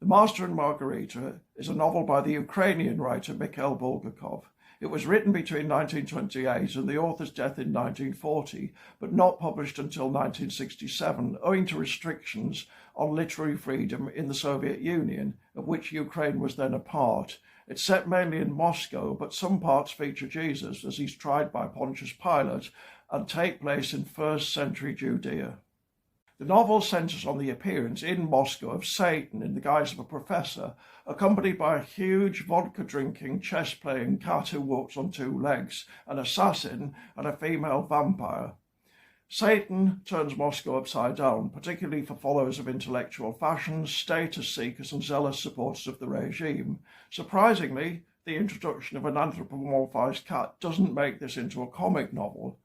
The Master and Margarita is a novel by the Ukrainian writer Mikhail Bulgakov. It was written between 1928 and the author's death in 1940, but not published until 1967, owing to restrictions on literary freedom in the Soviet Union, of which Ukraine was then a part. It's set mainly in Moscow, but some parts feature Jesus as he's tried by Pontius Pilate and take place in first century Judea. The novel centres on the appearance in Moscow of Satan in the guise of a professor, accompanied by a huge vodka-drinking, chess-playing cat who walks on two legs, an assassin, and a female vampire. Satan turns Moscow upside down, particularly for followers of intellectual fashions, status seekers, and zealous supporters of the regime. Surprisingly, the introduction of an anthropomorphized cat doesn't make this into a comic novel,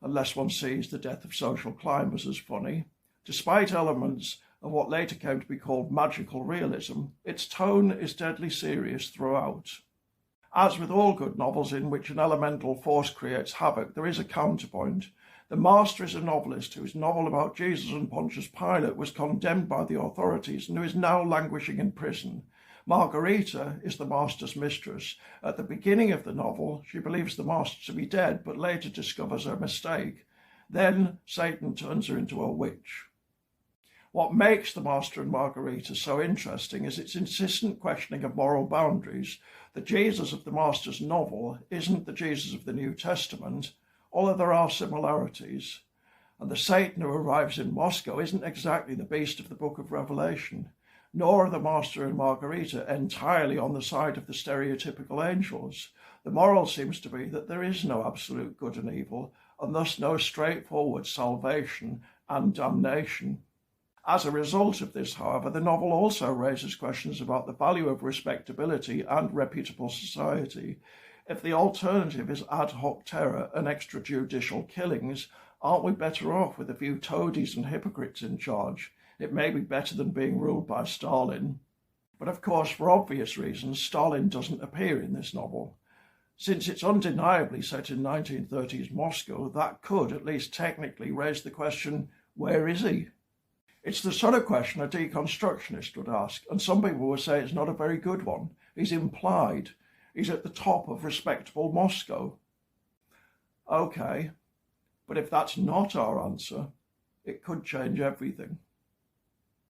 unless one sees the death of social climbers as funny. Despite elements of what later came to be called magical realism, its tone is deadly serious throughout. As with all good novels in which an elemental force creates havoc, there is a counterpoint. The Master is a novelist whose novel about Jesus and Pontius Pilate was condemned by the authorities and who is now languishing in prison. Margarita is the Master's mistress. At the beginning of the novel, she believes the Master to be dead, but later discovers her mistake. Then Satan turns her into a witch. What makes The Master and Margarita so interesting is its insistent questioning of moral boundaries. The Jesus of the Master's novel isn't the Jesus of the New Testament, although there are similarities. And the Satan who arrives in Moscow isn't exactly the beast of the Book of Revelation, nor are the Master and Margarita entirely on the side of the stereotypical angels. The moral seems to be that there is no absolute good and evil, and thus no straightforward salvation and damnation. As a result of this, however, the novel also raises questions about the value of respectability and reputable society. If the alternative is ad hoc terror and extrajudicial killings, aren't we better off with a few toadies and hypocrites in charge? It may be better than being ruled by Stalin. But of course, for obvious reasons, Stalin doesn't appear in this novel. Since it's undeniably set in 1930s Moscow, that could, at least technically, raise the question, where is he? It's the sort of question a deconstructionist would ask, and some people would say it's not a very good one. He's implied. He's at the top of respectable Moscow. Okay, but if that's not our answer, it could change everything.